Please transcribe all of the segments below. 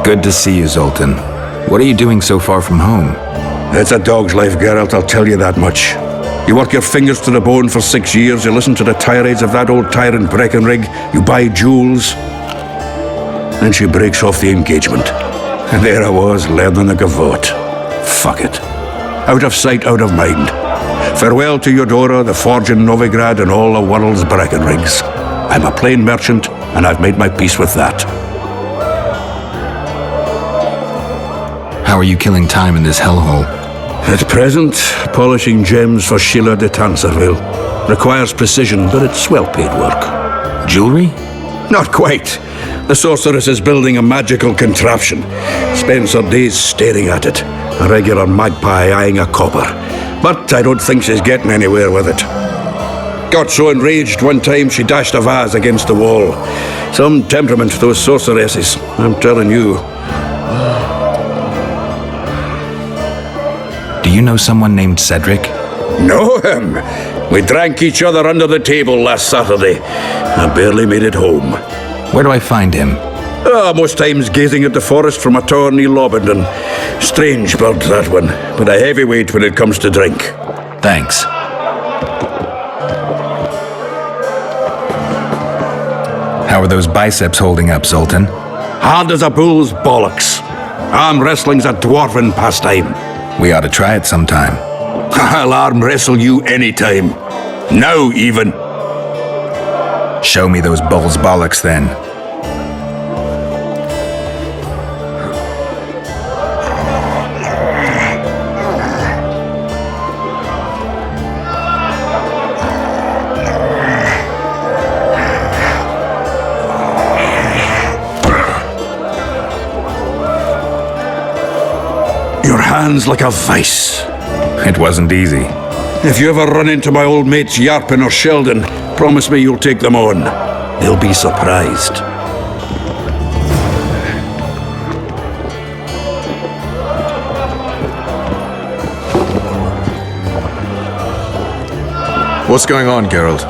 Good to see you, Zoltan. What are you doing so far from home? It's a dog's life, Geralt, I'll tell you that much. You work your fingers to the bone for 6 years, you listen to the tirades of that old tyrant Breckenrig, you buy jewels. Then she breaks off the engagement. And there I was, learning the gavotte. Fuck it. Out of sight, out of mind. Farewell to Eudora, the forge in Novigrad, and all the world's Breckenrigs. I'm a plain merchant, and I've made my peace with that. How are you killing time in this hellhole? At present, polishing gems for Sheila de Tanserville. Requires precision, but it's well-paid work. Jewelry? Not quite. The sorceress is building a magical contraption. Spends her days staring at it. A regular magpie eyeing a copper. But I don't think she's getting anywhere with it. Got so enraged one time she dashed a vase against the wall. Some temperament, those sorceresses, I'm telling you. Do you know someone named Cedric? Know him? We drank each other under the table last Saturday. I barely made it home. Where do I find him? Most times gazing at the forest from a tower near Lobendon. Strange bird, that one, but a heavyweight when it comes to drink. Thanks. How are those biceps holding up, Zoltan? Hard as a bull's bollocks. Arm wrestling's a dwarven pastime. We ought to try it sometime. I'll arm wrestle you anytime. Now, even. Show me those bull's bollocks, then. Your hand's like a vice. It wasn't easy. If you ever run into my old mates Yarpin or Sheldon, promise me you'll take them on. They'll be surprised. What's going on, Geralt?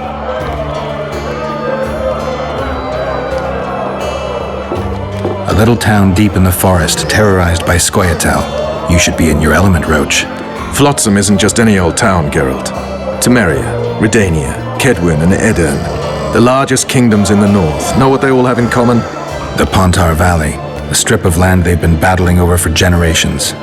A little town deep in the forest, terrorized by Scoia'tael. You should be in your element, Roach. Flotsam isn't just any old town, Geralt. Temeria, Redania, Kedwin, and Edirn, the largest kingdoms in the north. Know what they all have in common? The Pontar Valley, a strip of land they've been battling over for generations.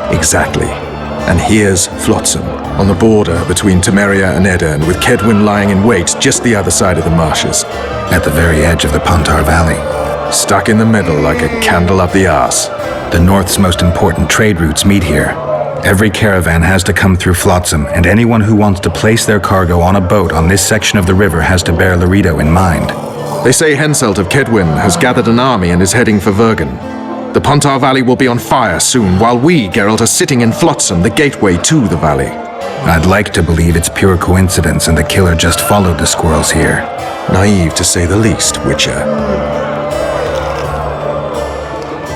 Exactly. And here's Flotsam, on the border between Temeria and Edirn, with Kedwin lying in wait just the other side of the marshes. At the very edge of the Pontar Valley. Stuck in the middle like a candle up the arse. The North's most important trade routes meet here. Every caravan has to come through Flotsam, and anyone who wants to place their cargo on a boat on this section of the river has to bear Laredo in mind. They say Henselt of Kedwin has gathered an army and is heading for Vergen. The Pontar Valley will be on fire soon, while we, Geralt, are sitting in Flotsam, the gateway to the valley. I'd like to believe it's pure coincidence and the killer just followed the squirrels here. Naive, to say the least, Witcher.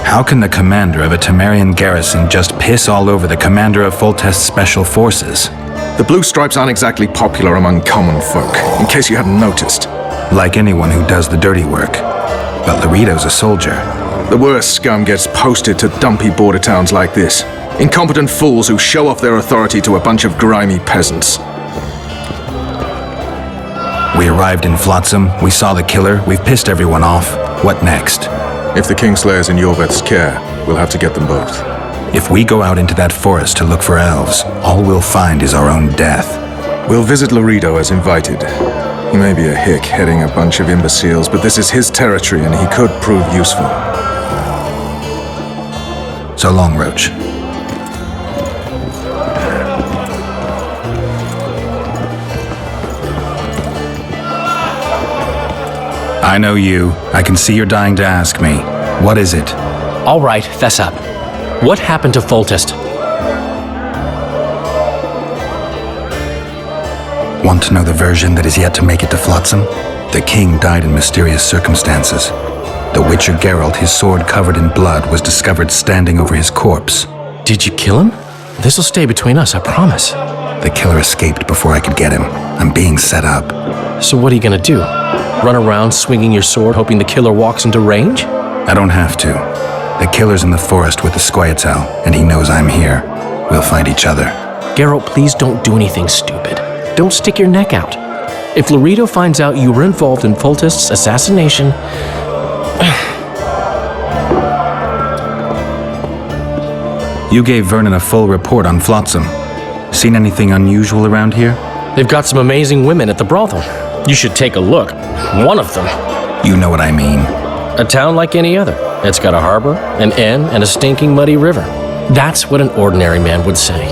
How can the commander of a Temerian garrison just piss all over the commander of Foltest's special forces? The Blue Stripes aren't exactly popular among common folk, in case you hadn't noticed. Like anyone who does the dirty work. But Laredo's a soldier. The worst scum gets posted to dumpy border towns like this. Incompetent fools who show off their authority to a bunch of grimy peasants. We arrived in Flotsam, we saw the killer, we've pissed everyone off. What next? If the Kingslayer's in Yorveth's care, we'll have to get them both. If we go out into that forest to look for elves, all we'll find is our own death. We'll visit Laredo as invited. He may be a hick heading a bunch of imbeciles, but this is his territory and he could prove useful. So long, Roach. I know you. I can see you're dying to ask me. What is it? All right, fess up. What happened to Foltest? Want to know the version that is yet to make it to Flotsam? The king died in mysterious circumstances. The Witcher Geralt, his sword covered in blood, was discovered standing over his corpse. Did you kill him? This'll stay between us, I promise. The killer escaped before I could get him. I'm being set up. So what are you gonna do? Run around swinging your sword hoping the killer walks into range? I don't have to. The killer's in the forest with the Squayatel, and he knows I'm here. We'll find each other. Geralt, please don't do anything stupid. Don't stick your neck out. If Laredo finds out you were involved in Foltest's assassination... You gave Vernon a full report on Flotsam. Seen anything unusual around here? They've got some amazing women at the brothel. You should take a look. One of them. You know what I mean. A town like any other. It's got a harbor, an inn, and a stinking muddy river. That's what an ordinary man would say.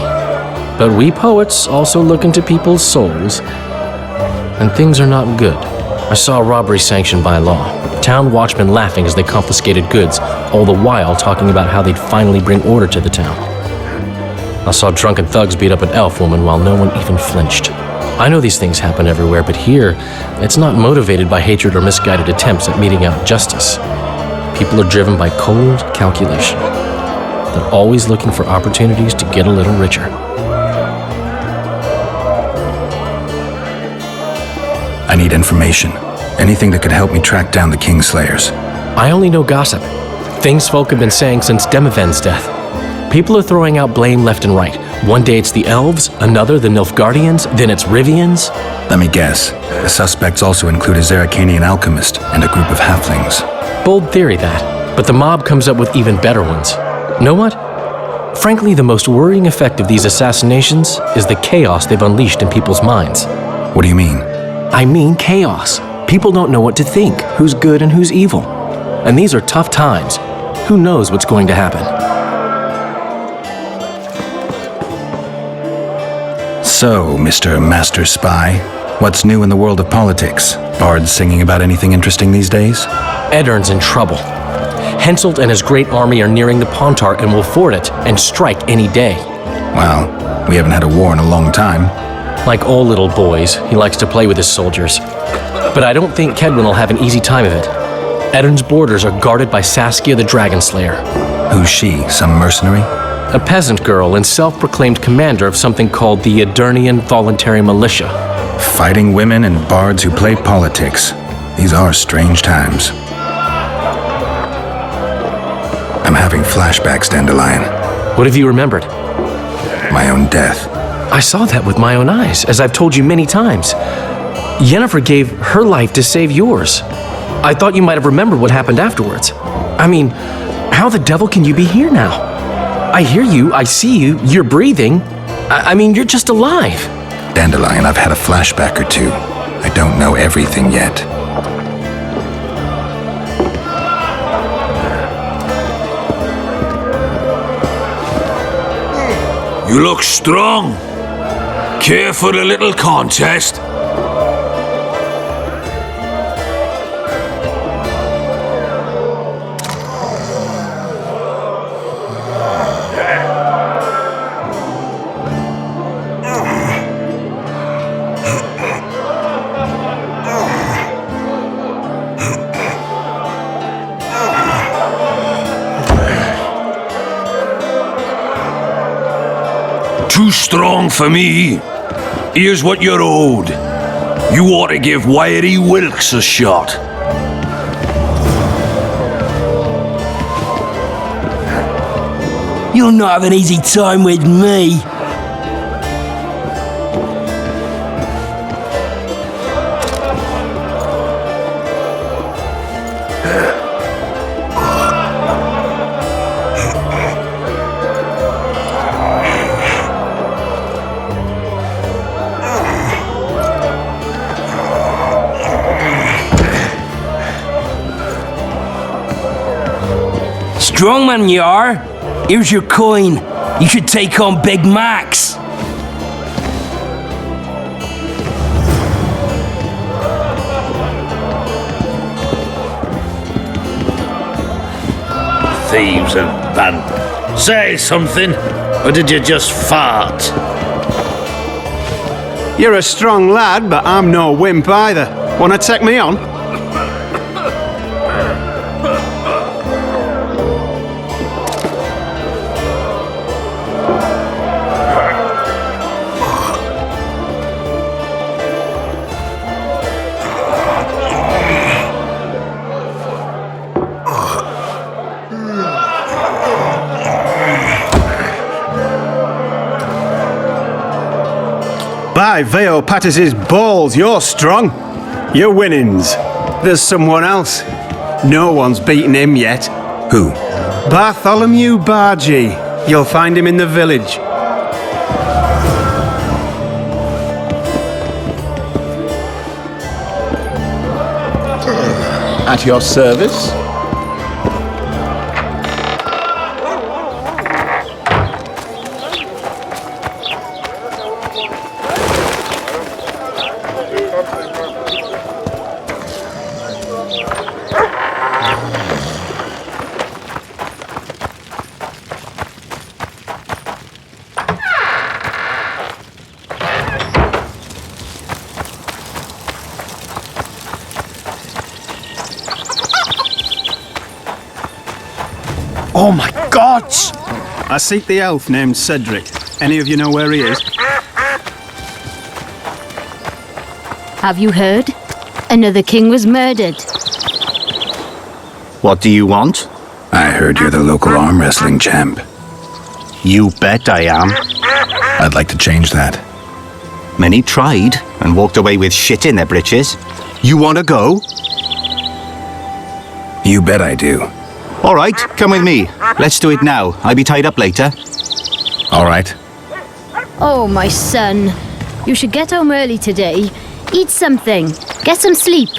But we poets also look into people's souls, and things are not good. I saw a robbery sanctioned by law. Town watchmen laughing as they confiscated goods, all the while talking about how they'd finally bring order to the town. I saw drunken thugs beat up an elf woman while no one even flinched. I know these things happen everywhere, but here, it's not motivated by hatred or misguided attempts at meting out justice. People are driven by cold calculation. They're always looking for opportunities to get a little richer. I need information. Anything that could help me track down the Kingslayers. I only know gossip. Things folk have been saying since Demiven's death. People are throwing out blame left and right. One day it's the elves, another the Nilfgaardians, then it's Rivians. Let me guess. The suspects also include a Zerrikanian alchemist and a group of halflings. Bold theory, that. But the mob comes up with even better ones. Know what? Frankly, the most worrying effect of these assassinations is the chaos they've unleashed in people's minds. What do you mean? I mean chaos. People don't know what to think, who's good and who's evil. And these are tough times. Who knows what's going to happen? So, Mr. Master Spy, what's new in the world of politics? Bards singing about anything interesting these days? Eddern's in trouble. Henselt and his great army are nearing the Pontar and will ford it and strike any day. Well, we haven't had a war in a long time. Like all little boys, he likes to play with his soldiers. But I don't think Kedwin will have an easy time of it. Eddern's borders are guarded by Saskia the Dragon Slayer. Who's she? Some mercenary? A peasant girl and self-proclaimed commander of something called the Edirnian Voluntary Militia. Fighting women and bards who play politics. These are strange times. I'm having flashbacks, Dandelion. What have you remembered? My own death. I saw that with my own eyes, as I've told you many times. Yennefer gave her life to save yours. I thought you might have remembered what happened afterwards. I mean, how the devil can you be here now? I hear you, I see you, you're breathing. I mean, you're just alive. Dandelion, I've had a flashback or two. I don't know everything yet. You look strong. Care for a little contest? Too strong for me. Here's what you're owed. You ought to give Wiry Wilkes a shot. You'll not have an easy time with me. Strong man you are. Here's your coin. You should take on Big Max. Thieves and band. Say something, or did you just fart? You're a strong lad, but I'm no wimp either. Wanna take me on? By Veo Patis's balls, you're strong. You're winnings. There's someone else. No one's beaten him yet. Who? Bartholomew Bargy. You'll find him in the village. At your service? Oh my gods! I seek the elf named Cedric. Any of you know where he is? Have you heard? Another king was murdered. What do you want? I heard you're the local arm wrestling champ. You bet I am. I'd like to change that. Many tried and walked away with shit in their britches. You want to go? You bet I do. All right, come with me. Let's do it now. I'll be tied up later. All right. Oh, my son. You should get home early today. Eat something. Get some sleep.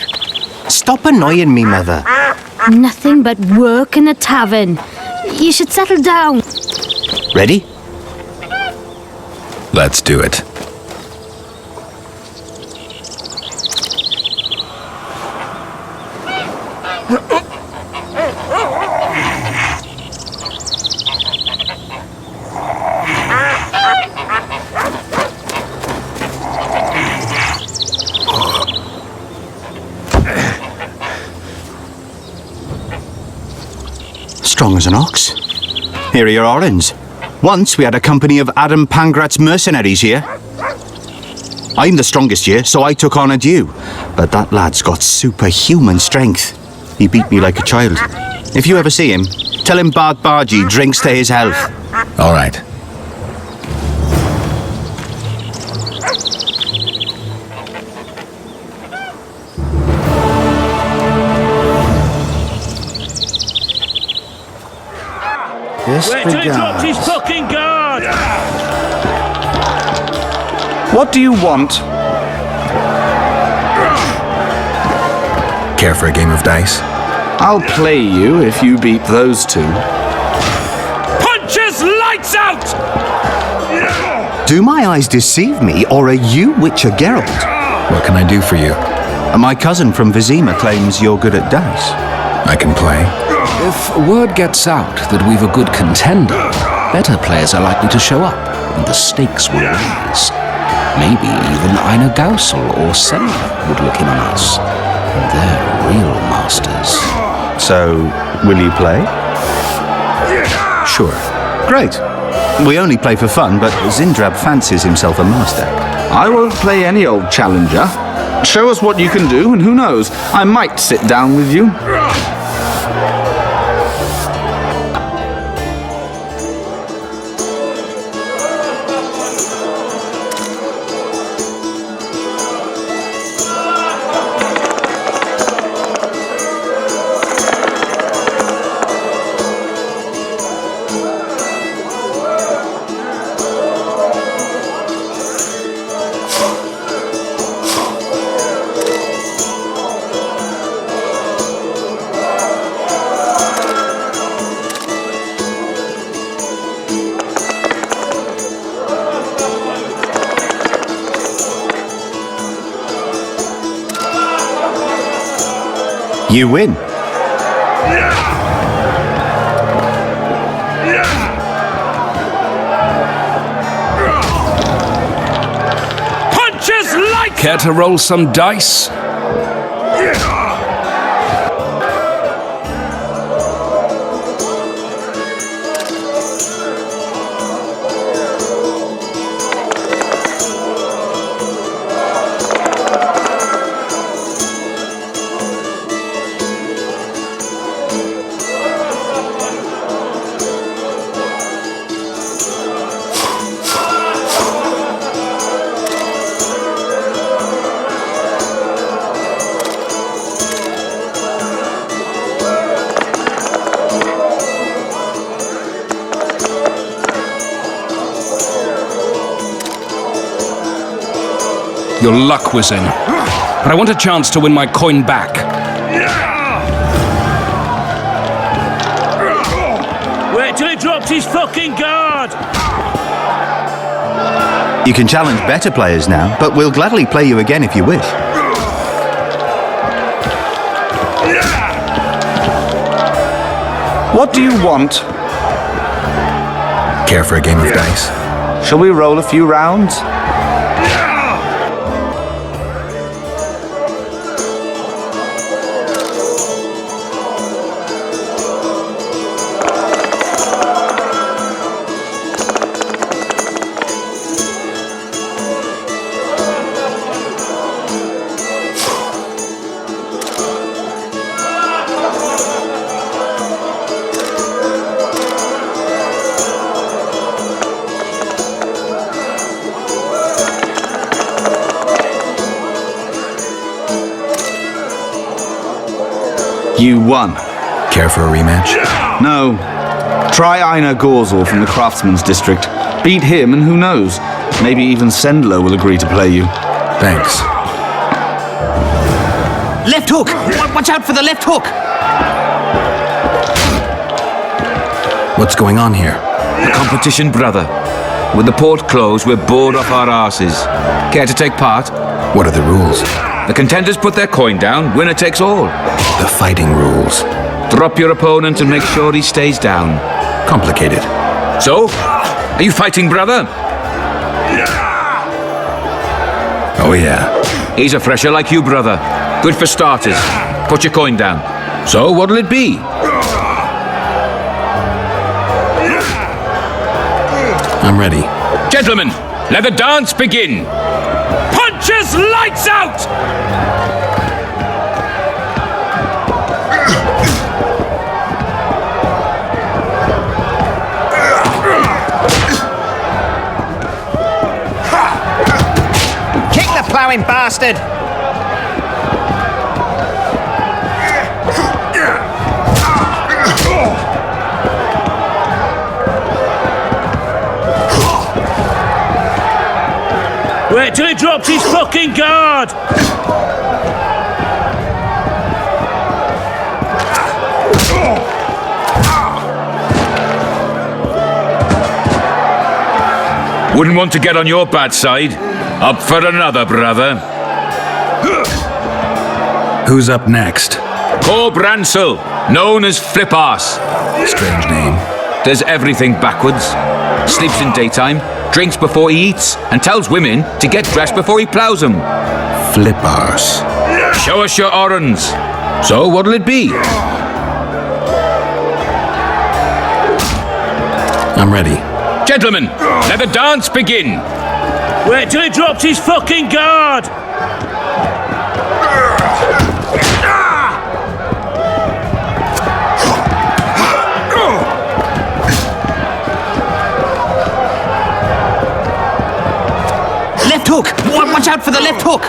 Stop annoying me, Mother. Nothing but work in a tavern. You should settle down. Ready? Let's do it. Strong as an ox. Here are your orange. Once we had a company of Adam Pangrat's mercenaries here. I'm the strongest here, so I took on a due. But that lad's got superhuman strength. He beat me like a child. If you ever see him, tell him Bart Bargy drinks to his health. All right. Wait till he drops his fucking guard! What do you want? Care for a game of dice? I'll play you if you beat those two. Punches lights out! Do my eyes deceive me, or are you Witcher Geralt? What can I do for you? My cousin from Vizima claims you're good at dice. I can play. If word gets out that we've a good contender, better players are likely to show up, and the stakes will rise. Maybe even Einar Gausel or Senna would look in on us. They're real masters. So, will you play? Sure. Great. We only play for fun, but Zindrab fancies himself a master. I won't play any old challenger. Show us what you can do, and who knows, I might sit down with you. You win. Punches lights! Care to roll some dice? Your luck was in. But I want a chance to win my coin back. Wait till he drops his fucking guard! You can challenge better players now, but we'll gladly play you again if you wish. What do you want? Care for a game of dice? Shall we roll a few rounds? You won. Care for a rematch? No. Try Einar Gorzel from the Craftsman's District. Beat him and who knows, maybe even Sendler will agree to play you. Thanks. Left hook! Watch out for the left hook! What's going on here? A competition, brother. With the port closed, we're bored off our arses. Care to take part? What are the rules? The contenders put their coin down, winner takes all. The fighting rules. Drop your opponent and make sure he stays down. Complicated. So, are you fighting, brother? Oh yeah. He's a fresher like you, brother. Good for starters. Put your coin down. So, what'll it be? I'm ready. Gentlemen, let the dance begin. Punches lights out! Kick the ploughing bastard! Wait till he drops his fucking guard! Wouldn't want to get on your bad side. Up for another, brother. Who's up next? Corb Ransel, known as Flip-Arse. Strange name. Does everything backwards. Sleeps in daytime, drinks before he eats, and tells women to get dressed before he ploughs them. Flip-Arse. Show us your orans. So, what'll it be? I'm ready. Gentlemen, let the dance begin. Wait till he drops his fucking guard! Left hook! Watch out for the left hook!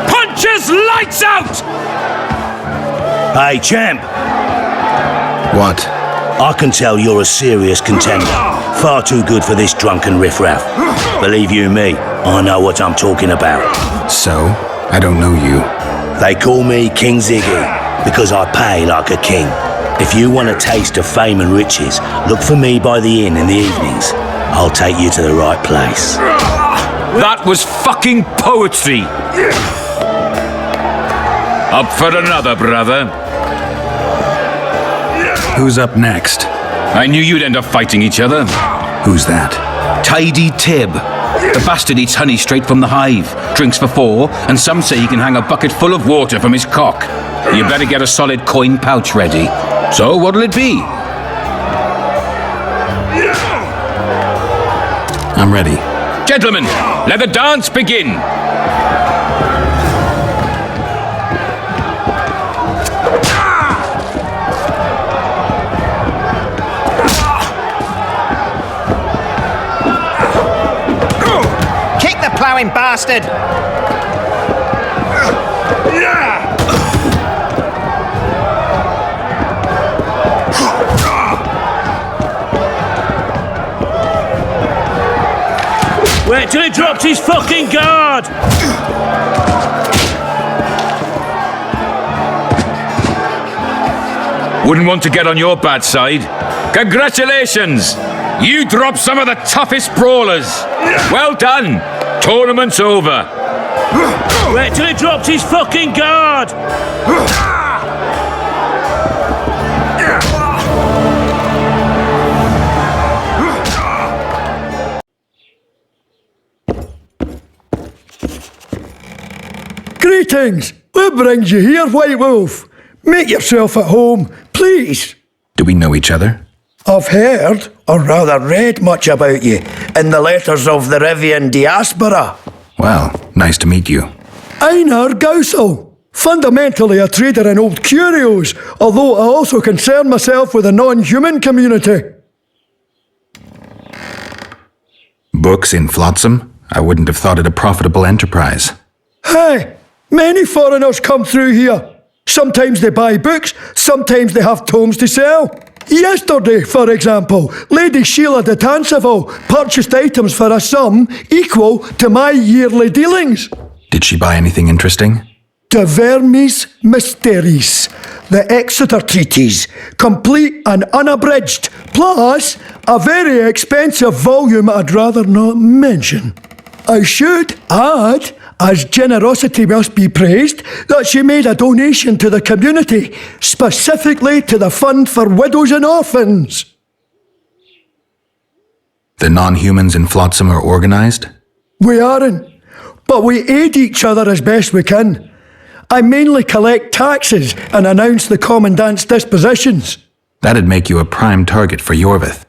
Punches lights out! Hey, champ. What? I can tell you're a serious contender. Far too good for this drunken riffraff. Believe you me, I know what I'm talking about. So? I don't know you. They call me King Ziggy because I pay like a king. If you want a taste of fame and riches, look for me by the inn in the evenings. I'll take you to the right place. That was fucking poetry. Up for another, brother. Who's up next? I knew you'd end up fighting each other. Who's that? Tidy Tib. The bastard eats honey straight from the hive, drinks for 4, and some say he can hang a bucket full of water from his cock. You better get a solid coin pouch ready. So, what'll it be? I'm ready. Gentlemen, let the dance begin. Kick the ploughing bastard! Yeah! Wait till he drops his fucking guard! Wouldn't want to get on your bad side. Congratulations! You dropped some of the toughest brawlers. Well done. Tournament's over. Wait till he drops his fucking guard! Greetings! What brings you here, White Wolf? Make yourself at home, please. Do we know each other? I've heard, or rather read much about you, in the letters of the Rivian diaspora. Well, nice to meet you. Einar Gausel, fundamentally a trader in old curios, although I also concern myself with the non-human community. Books in Flotsam? I wouldn't have thought it a profitable enterprise. Hey, many foreigners come through here. Sometimes they buy books, sometimes they have tomes to sell. Yesterday, for example, Lady Sheila de Tanseville purchased items for a sum equal to my yearly dealings. Did she buy anything interesting? De Vermis Mysteries, the Exeter Treatise, complete and unabridged, plus a very expensive volume I'd rather not mention. I should add, as generosity must be praised, that she made a donation to the community, specifically to the Fund for Widows and Orphans. The non-humans in Flotsam are organized? We aren't, but we aid each other as best we can. I mainly collect taxes and announce the Commandant's dispositions. That'd make you a prime target for Yorvith.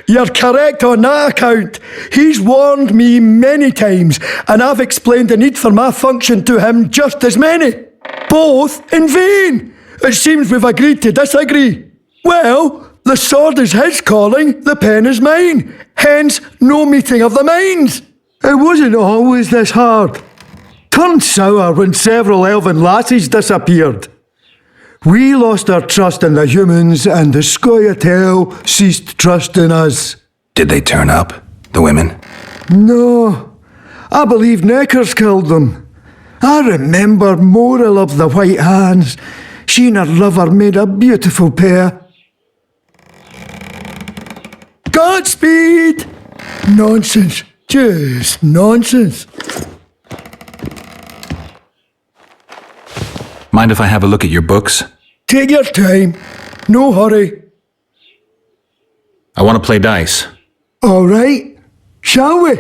You're correct on that account. He's warned me many times, and I've explained the need for my function to him just as many. Both in vain. It seems we've agreed to disagree. Well, the sword is his calling, the pen is mine. Hence, no meeting of the minds. It wasn't always this hard. Turned sour when several elven lassies disappeared. We lost our trust in the humans, and the Scoia'tael ceased trust in us. Did they turn up, the women? No, I believe Neckers killed them. I remember Morrill of the White Hands. She and her lover made a beautiful pair. Godspeed! Nonsense, just nonsense. Mind if I have a look at your books? Take your time. No hurry. I want to play dice. All right. Shall we?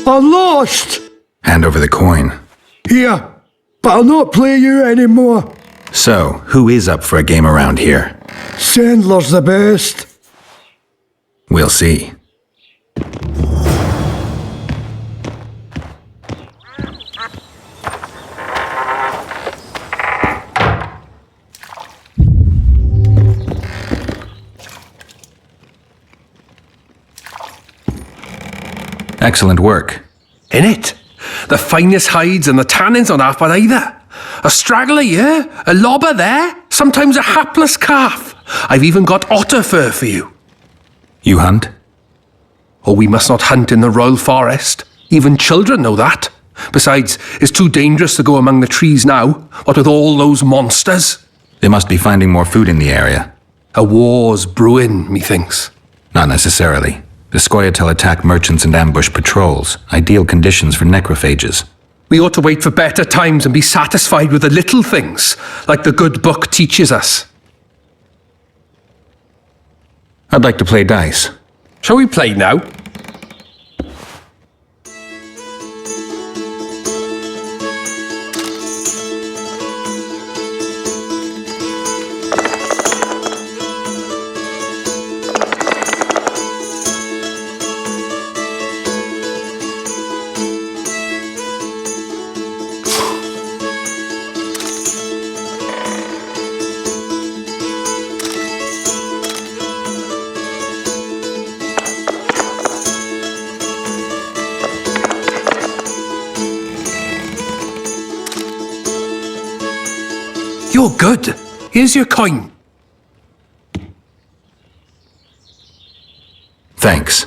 I'm lost! Hand over the coin. Here, but I'll not play you anymore. So, who is up for a game around here? Sandler's the best. We'll see. Excellent work. In it? The finest hides and the tannins on half by either. A straggler here, a lobber there, sometimes a hapless calf. I've even got otter fur for you. You hunt? Oh, we must not hunt in the royal forest. Even children know that. Besides, it's too dangerous to go among the trees now, what with all those monsters. They must be finding more food in the area. A war's brewing, methinks. Not necessarily. The Scoia'tael attack merchants and ambush patrols. Ideal conditions for necrophages. We ought to wait for better times and be satisfied with the little things, like the good book teaches us. I'd like to play dice. Shall we play now? You're good. Here's your coin. Thanks.